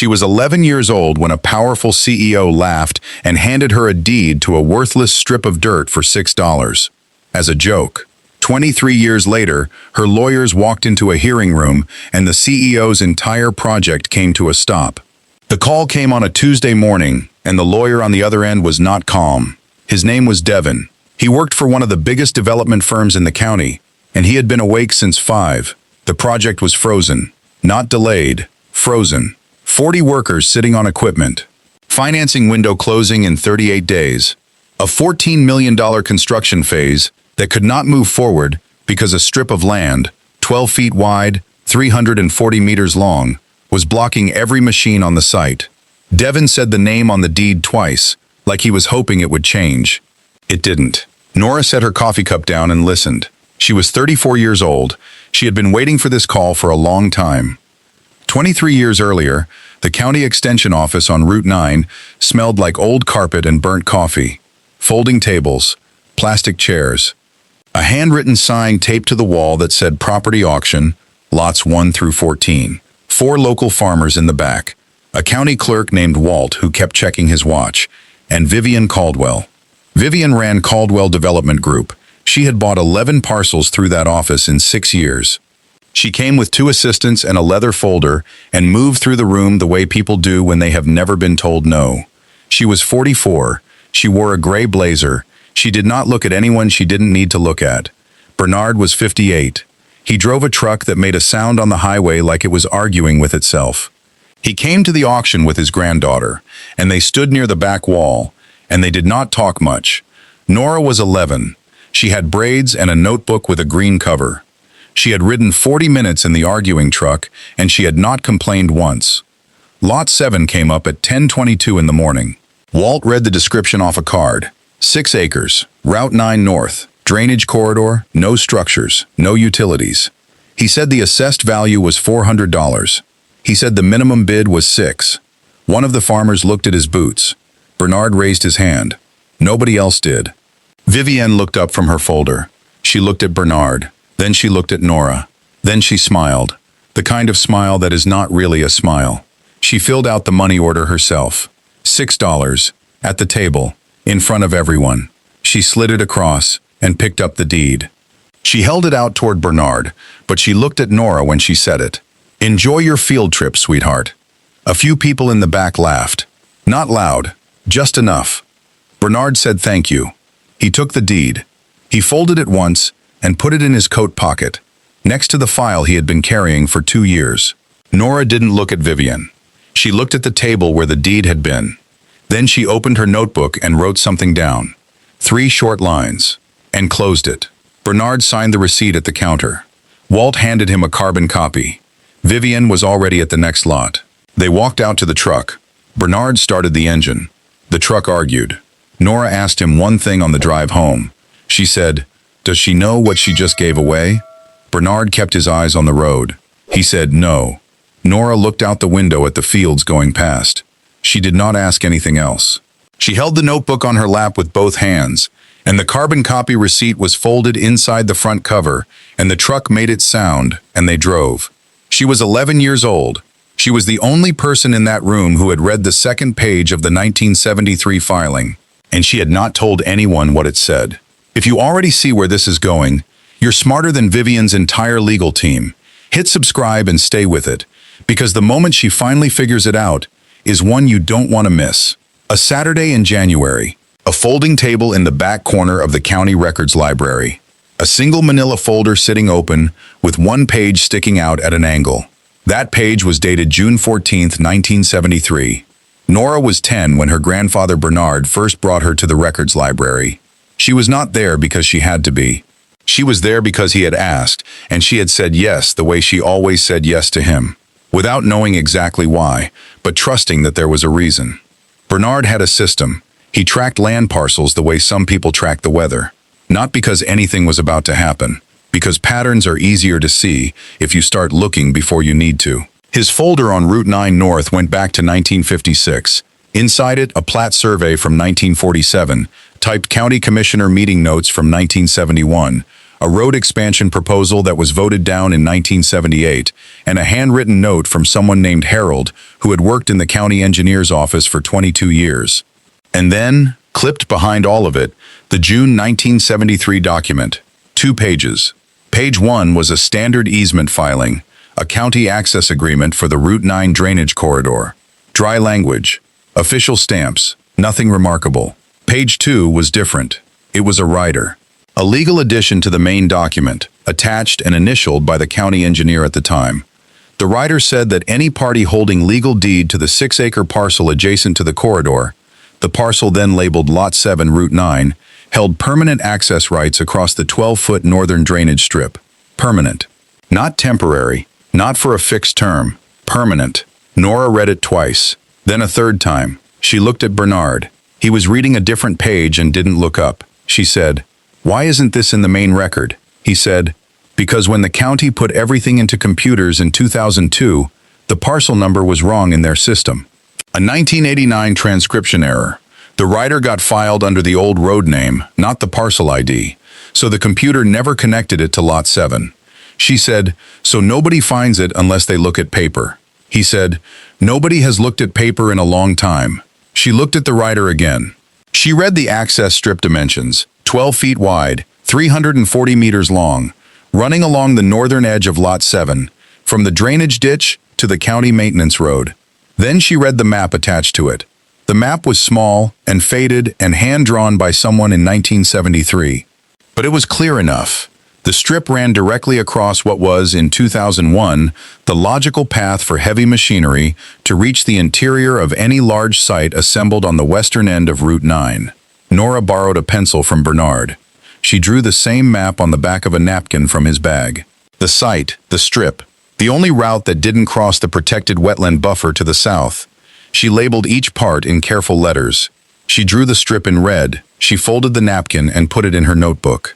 She was 11 years old when a powerful CEO laughed and handed her a deed to a worthless strip of dirt for $6. As a joke. 23 years later, her lawyers walked into a hearing room and the CEO's entire project came to a stop. The call came on a Tuesday morning, and the lawyer on the other end was not calm. His name was Devin. He worked for one of the biggest development firms in the county, and he had been awake since 5. The project was frozen. Not delayed, frozen. 40 workers sitting on equipment. Financing window closing in 38 days. A $14 million construction phase that could not move forward because a strip of land, 12 feet wide, 340 meters long, was blocking every machine on the site. Devin said the name on the deed twice, like he was hoping it would change. It didn't. Nora set her coffee cup down and listened. She was 34 years old. She had been waiting for this call for a long time. 23 years earlier, the county extension office on Route 9 smelled like old carpet and burnt coffee, folding tables, plastic chairs. A handwritten sign taped to the wall that said property auction, lots 1 through 14. 4 local farmers in the back, a county clerk named Walt who kept checking his watch, and Vivian Caldwell. Vivian ran Caldwell Development Group. She had bought 11 parcels through that office in 6 years. She came with 2 assistants and a leather folder and moved through the room the way people do when they have never been told no. She was 44. She wore a gray blazer. She did not look at anyone she didn't need to look at. Bernard was 58. He drove a truck that made a sound on the highway like it was arguing with itself. He came to the auction with his granddaughter, and they stood near the back wall, and they did not talk much. Nora was 11. She had braids and a notebook with a green cover. She had ridden 40 minutes in the arguing truck, and she had not complained once. Lot 7 came up at 10:22 in the morning. Walt read the description off a card. 6 acres, Route 9 North, drainage corridor, no structures, no utilities. He said the assessed value was $400. He said the minimum bid was $6. One of the farmers looked at his boots. Bernard raised his hand. Nobody else did. Vivienne looked up from her folder. She looked at Bernard. Then she looked at Nora. Then she smiled. The kind of smile that is not really a smile. She filled out the money order herself. $6. At the table, in front of everyone. She slid it across and picked up the deed. She held it out toward Bernard, but she looked at Nora when she said it. "Enjoy your field trip, sweetheart." A few people in the back laughed. Not loud, just enough. Bernard said thank you. He took the deed. He folded it once and put it in his coat pocket, next to the file he had been carrying for 2 years. Nora didn't look at Vivian. She looked at the table where the deed had been. Then she opened her notebook and wrote something down. 3 short lines. And closed it. Bernard signed the receipt at the counter. Walt handed him a carbon copy. Vivian was already at the next lot. They walked out to the truck. Bernard started the engine. The truck argued. Nora asked him one thing on the drive home. She said, "Does she know what she just gave away?" Bernard kept his eyes on the road. He said no. Nora looked out the window at the fields going past. She did not ask anything else. She held the notebook on her lap with both hands, and the carbon copy receipt was folded inside the front cover, and the truck made its sound, and they drove. She was 11 years old. She was the only person in that room who had read the second page of the 1973 filing, and she had not told anyone what it said. If you already see where this is going, you're smarter than Vivian's entire legal team. Hit subscribe and stay with it, because the moment she finally figures it out is one you don't want to miss. A Saturday in January, a folding table in the back corner of the county records library. A single manila folder sitting open with one page sticking out at an angle. That page was dated June 14, 1973. Nora was 10 when her grandfather Bernard first brought her to the records library. She was not there because she had to be. She was there because he had asked, and she had said yes the way she always said yes to him, without knowing exactly why, but trusting that there was a reason. Bernard had a system. He tracked land parcels the way some people track the weather. Not because anything was about to happen, because patterns are easier to see if you start looking before you need to. His folder on Route 9 North went back to 1956. Inside it, a plat survey from 1947, typed county commissioner meeting notes from 1971, a road expansion proposal that was voted down in 1978, and a handwritten note from someone named Harold, who had worked in the county engineer's office for 22 years. And then, clipped behind all of it, the June 1973 document. 2 pages. Page 1 was a standard easement filing, a county access agreement for the Route 9 drainage corridor. Dry language. Official stamps. Nothing remarkable. Page 2 was different. It was a rider. A legal addition to the main document, attached and initialed by the county engineer at the time. The rider said that any party holding legal deed to the 6-acre parcel adjacent to the corridor, the parcel then labeled Lot 7, Route 9, held permanent access rights across the 12-foot northern drainage strip. Permanent. Not temporary, not for a fixed term. Permanent. Nora read it twice, then a third time. She looked at Bernard. He was reading a different page and didn't look up. She said, "Why isn't this in the main record?" He said, "Because when the county put everything into computers in 2002, the parcel number was wrong in their system." A 1989 transcription error. The rider got filed under the old road name, not the parcel ID, so the computer never connected it to Lot 7. She said, "So nobody finds it unless they look at paper." He said, "Nobody has looked at paper in a long time." She looked at the rider again. She read the access strip dimensions, 12 feet wide, 340 meters long, running along the northern edge of Lot 7, from the drainage ditch to the county maintenance road. Then she read the map attached to it. The map was small and faded and hand-drawn by someone in 1973. But it was clear enough. The strip ran directly across what was, in 2001, the logical path for heavy machinery to reach the interior of any large site assembled on the western end of Route 9. Nora borrowed a pencil from Bernard. She drew the same map on the back of a napkin from his bag. The site, the strip, the only route that didn't cross the protected wetland buffer to the south. She labeled each part in careful letters. She drew the strip in red. She folded the napkin and put it in her notebook.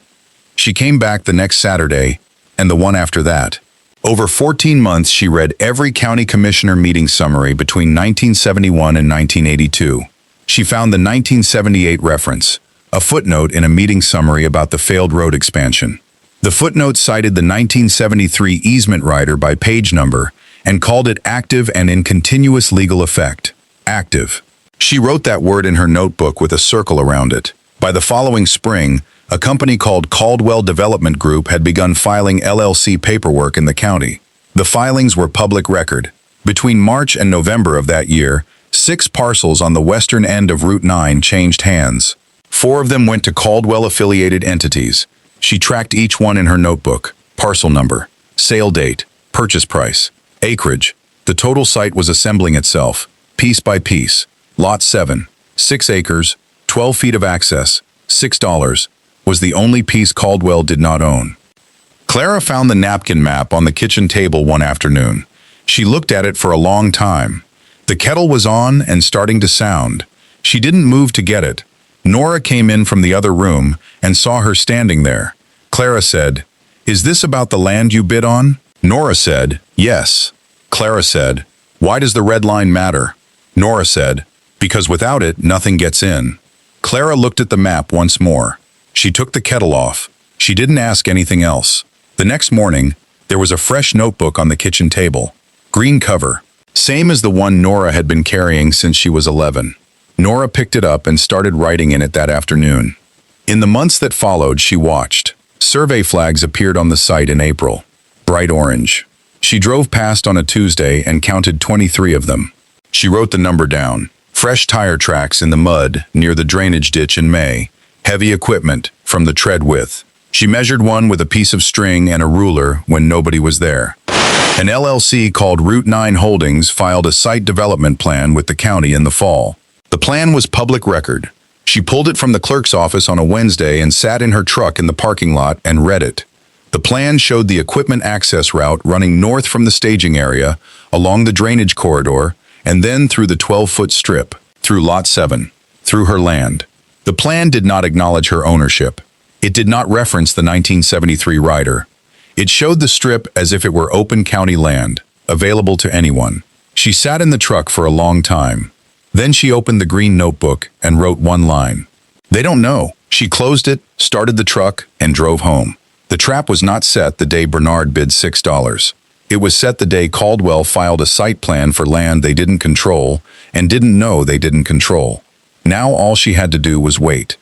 She came back the next Saturday, and the one after that. Over 14 months, she read every county commissioner meeting summary between 1971 and 1982. She found the 1978 reference, a footnote in a meeting summary about the failed road expansion. The footnote cited the 1973 easement rider by page number and called it active and in continuous legal effect. Active. She wrote that word in her notebook with a circle around it. By the following spring, a company called Caldwell Development Group had begun filing LLC paperwork in the county. The filings were public record. Between March and November of that year, 6 parcels on the western end of Route 9 changed hands. 4 of them went to Caldwell-affiliated entities. She tracked each one in her notebook. Parcel number, sale date, purchase price, acreage. The total site was assembling itself, piece by piece. Lot 7, 6 acres, 12 feet of access, $6, was the only piece Caldwell did not own. Clara found the napkin map on the kitchen table one afternoon. She looked at it for a long time. The kettle was on and starting to sound. She didn't move to get it. Nora came in from the other room and saw her standing there. Clara said, "Is this about the land you bid on?" Nora said, "Yes." Clara said, "Why does the red line matter?" Nora said, "Because without it, nothing gets in." Clara looked at the map once more. She took the kettle off. She didn't ask anything else. The next morning, there was a fresh notebook on the kitchen table. Green cover. Same as the one Nora had been carrying since she was 11. Nora picked it up and started writing in it that afternoon. In the months that followed, she watched. Survey flags appeared on the site in April. Bright orange. She drove past on a Tuesday and counted 23 of them. She wrote the number down. Fresh tire tracks in the mud near the drainage ditch in May. Heavy equipment from the tread width. She measured one with a piece of string and a ruler when nobody was there. An LLC called Route 9 Holdings filed a site development plan with the county in the fall. The plan was public record. She pulled it from the clerk's office on a Wednesday and sat in her truck in the parking lot and read it. The plan showed the equipment access route running north from the staging area, along the drainage corridor, and then through the 12-foot strip, through Lot 7, through her land. The plan did not acknowledge her ownership. It did not reference the 1973 rider. It showed the strip as if it were open county land, available to anyone. She sat in the truck for a long time. Then she opened the green notebook and wrote one line. "They don't know." She closed it, started the truck, and drove home. The trap was not set the day Bernard bid $6. It was set the day Caldwell filed a site plan for land they didn't control and didn't know they didn't control. Now all she had to do was wait.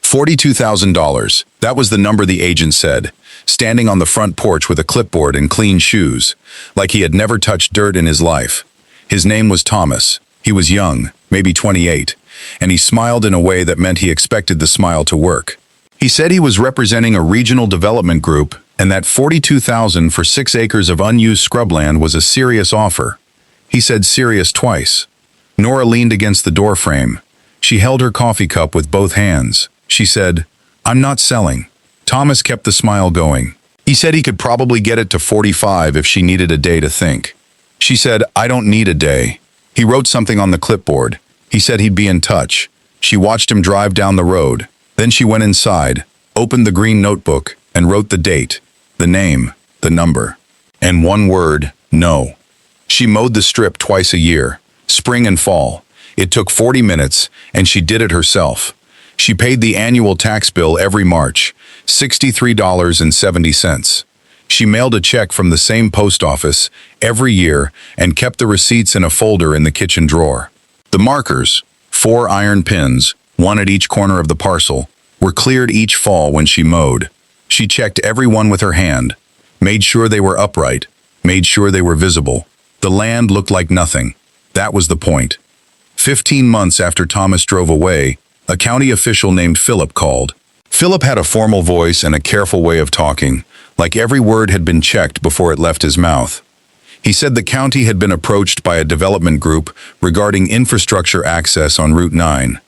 $42,000. That was the number the agent said, standing on the front porch with a clipboard and clean shoes, like he had never touched dirt in his life. His name was Thomas. He was young, maybe 28, and he smiled in a way that meant he expected the smile to work. He said he was representing a regional development group and that $42,000 for 6 acres of unused scrubland was a serious offer. He said serious twice. Nora leaned against the doorframe. She held her coffee cup with both hands. She said, "I'm not selling." Thomas kept the smile going. He said he could probably get it to 45 if she needed a day to think. She said, "I don't need a day." He wrote something on the clipboard. He said he'd be in touch. She watched him drive down the road. Then she went inside, opened the green notebook, and wrote the date, the name, the number, and one word, no. She mowed the strip twice a year, spring and fall. It took 40 minutes, and she did it herself. She paid the annual tax bill every March, $63.70. She mailed a check from the same post office every year and kept the receipts in a folder in the kitchen drawer. The markers, 4 iron pins, one at each corner of the parcel, were cleared each fall when she mowed. She checked every one with her hand, made sure they were upright, made sure they were visible. The land looked like nothing. That was the point. 15 months after Thomas drove away, a county official named Philip called. Philip had a formal voice and a careful way of talking, like every word had been checked before it left his mouth. He said the county had been approached by a development group regarding infrastructure access on Route 9.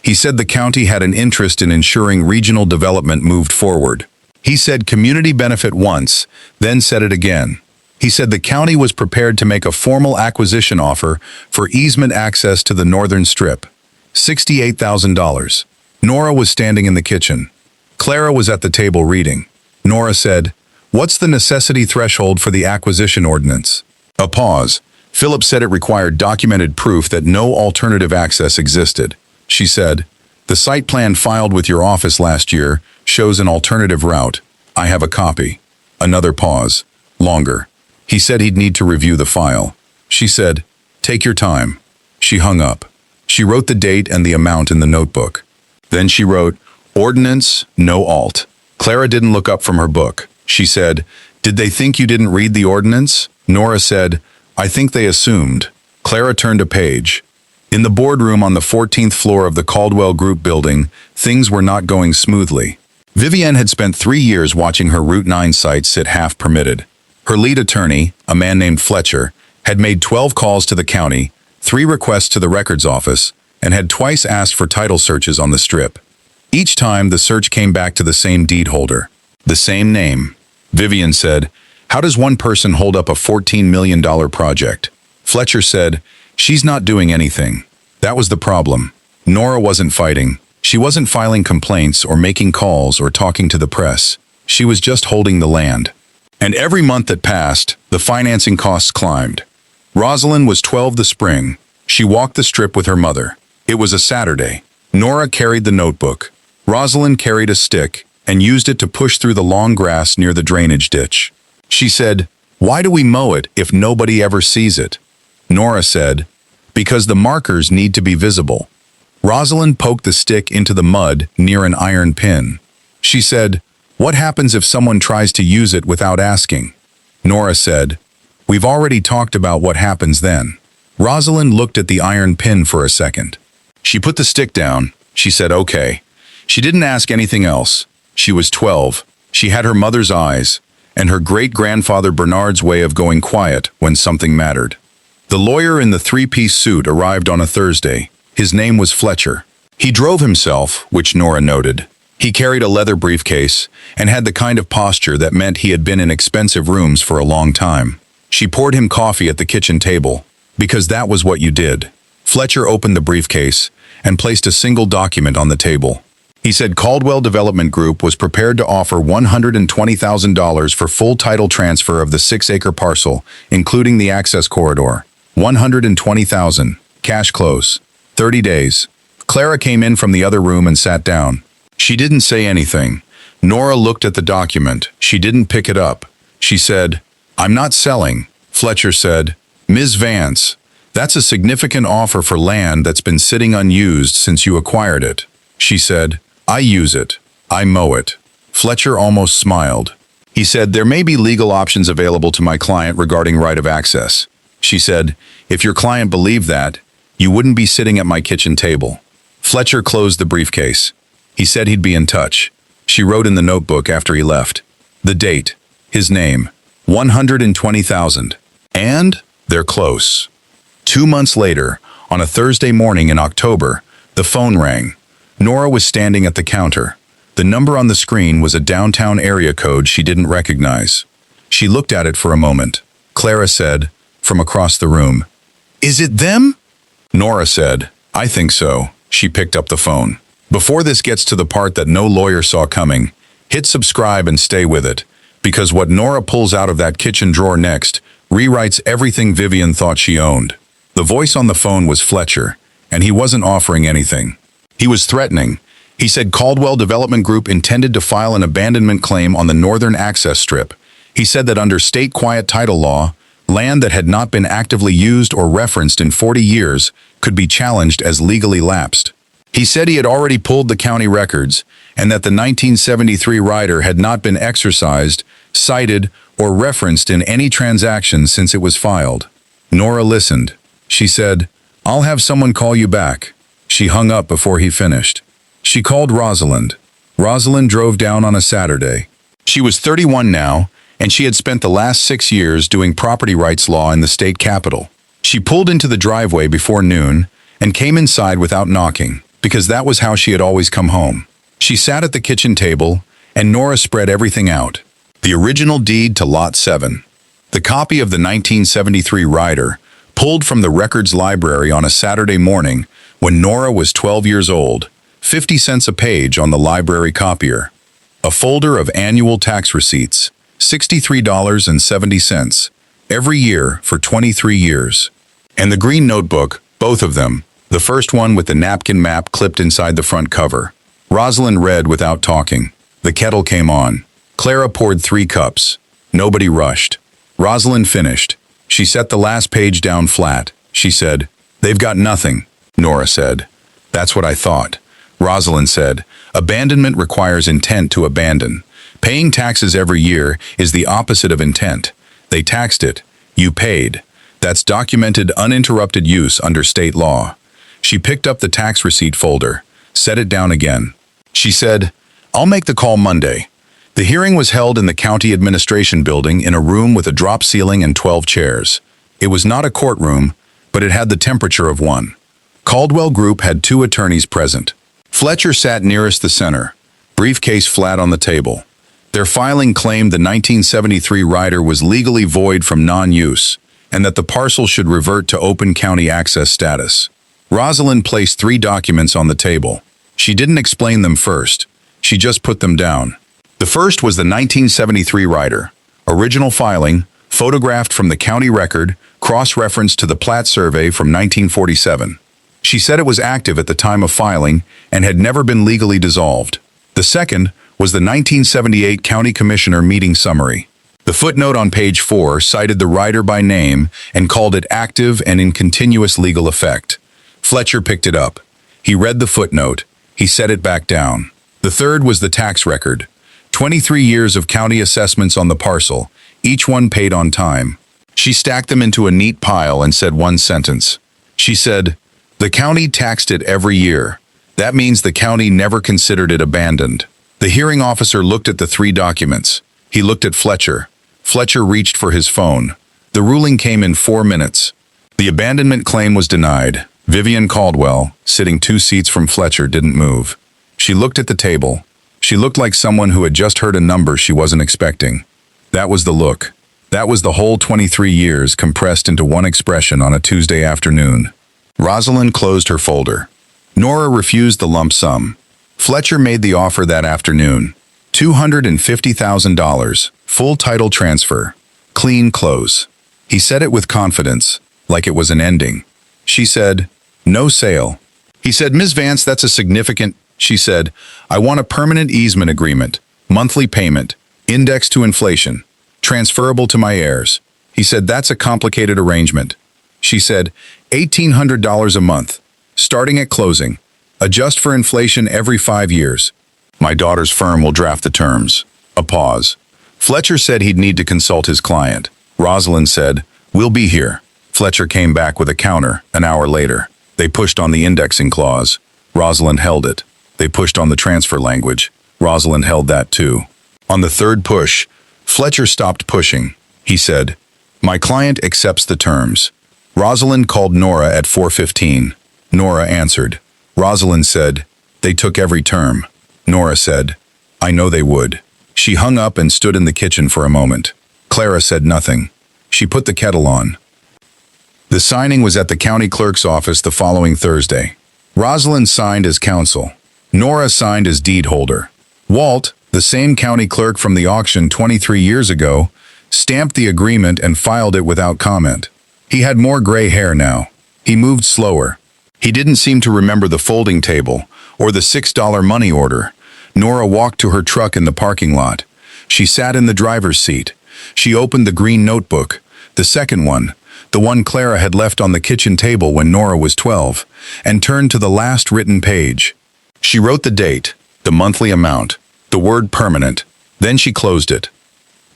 He said the county had an interest in ensuring regional development moved forward. He said community benefit once, then said it again. He said the county was prepared to make a formal acquisition offer for easement access to the northern strip. $68,000. Nora was standing in the kitchen. Clara was at the table reading. Nora said, "What's the necessity threshold for the acquisition ordinance?" A pause. Philip said it required documented proof that no alternative access existed. She said, "The site plan filed with your office last year shows an alternative route. I have a copy." Another pause. Longer. He said he'd need to review the file. She said, "Take your time." She hung up. She wrote the date and the amount in the notebook. Then she wrote, "Ordinance, no alt." Clara didn't look up from her book. She said, "Did they think you didn't read the ordinance?" Nora said, "I think they assumed." Clara turned a page. In the boardroom on the 14th floor of the Caldwell Group building, things were not going smoothly. Vivienne had spent 3 years watching her Route 9 site sit half permitted. Her lead attorney, a man named Fletcher, had made 12 calls to the county, 3 requests to the records office, and had twice asked for title searches on the strip. Each time, the search came back to the same deed holder. The same name. Vivienne said, "How does one person hold up a $14 million project?" Fletcher said, "She's not doing anything." That was the problem. Nora wasn't fighting. She wasn't filing complaints or making calls or talking to the press. She was just holding the land. And every month that passed, the financing costs climbed. Rosalind was 12 the spring. She walked the strip with her mother. It was a Saturday. Nora carried the notebook. Rosalind carried a stick and used it to push through the long grass near the drainage ditch. She said, "Why do we mow it if nobody ever sees it?" Nora said, "Because the markers need to be visible." Rosalind poked the stick into the mud near an iron pin. She said, "What happens if someone tries to use it without asking?" Nora said, "We've already talked about what happens then." Rosalind looked at the iron pin for a second. She put the stick down. She said, "Okay." She didn't ask anything else. She was 12. She had her mother's eyes, and her great-grandfather Bernard's way of going quiet when something mattered. The lawyer in the 3-piece suit arrived on a Thursday. His name was Fletcher. He drove himself, which Nora noted. He carried a leather briefcase and had the kind of posture that meant he had been in expensive rooms for a long time. She poured him coffee at the kitchen table, because that was what you did. Fletcher opened the briefcase and placed a single document on the table. He said Caldwell Development Group was prepared to offer $120,000 for full title transfer of the 6-acre parcel, including the access corridor. $120,000. Cash close. 30 days. Clara came in from the other room and sat down. She didn't say anything, Nora looked at the document. She didn't pick it up. She said, "I'm not selling." Fletcher said, "Ms. Vance, that's a significant offer for land that's been sitting unused since you acquired it." She said, "I use it. I mow it." Fletcher almost smiled. He said, "There may be legal options available to my client regarding right of access." She said, "If your client believed that, you wouldn't be sitting at my kitchen table." Fletcher closed the briefcase. He said he'd be in touch. She wrote in the notebook after he left. The date, his name, 120,000. And they're close. 2 months later, on a Thursday morning in October, the phone rang. Nora was standing at the counter. The number on the screen was a downtown area code she didn't recognize. She looked at it for a moment. Clara said, from across the room, "Is it them?" Nora said, "I think so." She picked up the phone. Before this gets to the part that no lawyer saw coming, hit subscribe and stay with it, because what Nora pulls out of that kitchen drawer next rewrites everything Vivian thought she owned. The voice on the phone was Fletcher, and he wasn't offering anything. He was threatening. He said Caldwell Development Group intended to file an abandonment claim on the Northern Access Strip. He said that under state quiet title law, land that had not been actively used or referenced in 40 years could be challenged as legally lapsed. He said he had already pulled the county records and that the 1973 rider had not been exercised, cited, or referenced in any transaction since it was filed. Nora listened. She said, "I'll have someone call you back." She hung up before he finished. She called Rosalind. Rosalind drove down on a Saturday. She was 31 now, and she had spent the last 6 years doing property rights law in the state capitol. She pulled into the driveway before noon and came inside without knocking, because that was how she had always come home. She sat at the kitchen table, and Nora spread everything out. The original deed to Lot 7. The copy of the 1973 rider, pulled from the records library on a Saturday morning when Nora was 12 years old, 50 cents a page on the library copier. A folder of annual tax receipts, $63.70, every year for 23 years. And the green notebook, both of them, the first one with the napkin map clipped inside the front cover. Rosalind read without talking. The kettle came on. Clara poured 3 cups. Nobody rushed. Rosalind finished. She set the last page down flat. She said, "They've got nothing," Nora said. "That's what I thought." Rosalind said, "Abandonment requires intent to abandon. Paying taxes every year is the opposite of intent. They taxed it. You paid. That's documented uninterrupted use under state law." She picked up the tax receipt folder, set it down again. She said, "I'll make the call Monday." The hearing was held in the county administration building in a room with a drop ceiling and 12 chairs. It was not a courtroom, but it had the temperature of one. Caldwell Group had 2 attorneys present. Fletcher sat nearest the center, briefcase flat on the table. Their filing claimed the 1973 rider was legally void from non-use, and that the parcel should revert to open county access status. Rosalind placed 3 documents on the table. She didn't explain them first. She just put them down. The first was the 1973 rider, original filing, photographed from the county record, cross-referenced to the plat survey from 1947. She said it was active at the time of filing and had never been legally dissolved. The second was the 1978 County Commissioner meeting summary. The footnote on page 4 cited the rider by name and called it active and in continuous legal effect. Fletcher picked it up. He read the footnote. He set it back down. The third was the tax record. 23 years of county assessments on the parcel, each one paid on time. She stacked them into a neat pile and said one sentence. She said, "The county taxed it every year. That means the county never considered it abandoned." The hearing officer looked at the 3 documents. He looked at Fletcher. Fletcher reached for his phone. The ruling came in 4 minutes. The abandonment claim was denied. Vivian Caldwell, sitting 2 seats from Fletcher, didn't move. She looked at the table. She looked like someone who had just heard a number she wasn't expecting. That was the look. That was the whole 23 years compressed into one expression on a Tuesday afternoon. Rosalind closed her folder. Nora refused the lump sum. Fletcher made the offer that afternoon. $250,000, full title transfer, clean close. He said it with confidence, like it was an ending. She said, "No sale." He said, "Ms. Vance, that's a significant..." She said, "I want a permanent easement agreement. Monthly payment, indexed to inflation, transferable to my heirs. He said, that's a complicated arrangement. She said, $1,800 a month, starting at closing. Adjust for inflation every 5 years. My daughter's firm will draft the terms. A pause. Fletcher said he'd need to consult his client. Rosalind said, we'll be here. Fletcher came back with a counter an hour later. They pushed on the indexing clause. Rosalind held it. They pushed on the transfer language. Rosalind held that too. On the third push, Fletcher stopped pushing. He said, my client accepts the terms. Rosalind called Nora at 4:15. Nora answered. Rosalind said, they took every term. Nora said, I know they would. She hung up and stood in the kitchen for a moment. Clara said nothing. She put the kettle on. The signing was at the county clerk's office the following Thursday. Rosalind signed as counsel. Nora signed as deed holder. Walt, the same county clerk from the auction 23 years ago, stamped the agreement and filed it without comment. He had more gray hair now. He moved slower. He didn't seem to remember the folding table or the $6 money order. Nora walked to her truck in the parking lot. She sat in the driver's seat. She opened the green notebook, the second one, the one Clara had left on the kitchen table when Nora was 12, and turned to the last written page. She wrote the date, the monthly amount, the word permanent. Then she closed it.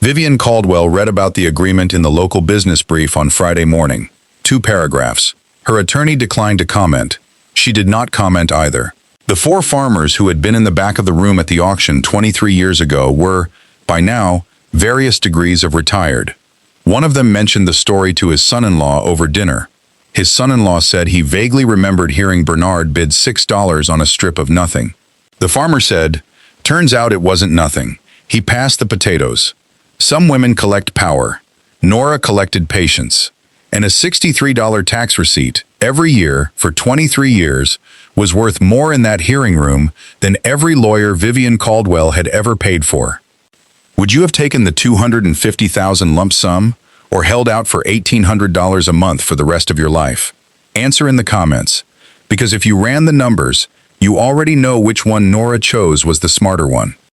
Vivian Caldwell read about the agreement in the local business brief on Friday morning. 2 paragraphs. Her attorney declined to comment. She did not comment either. The 4 farmers who had been in the back of the room at the auction 23 years ago were, by now, various degrees of retired. One of them mentioned the story to his son-in-law over dinner. His son-in-law said he vaguely remembered hearing Bernard bid $6 on a strip of nothing. The farmer said, turns out it wasn't nothing. He passed the potatoes. Some women collect power. Nora collected patience. And a $63 tax receipt every year for 23 years was worth more in that hearing room than every lawyer Vivian Caldwell had ever paid for. Would you have taken the $250,000 lump sum or held out for $1,800 a month for the rest of your life? Answer in the comments, because if you ran the numbers, you already know which one Nora chose was the smarter one.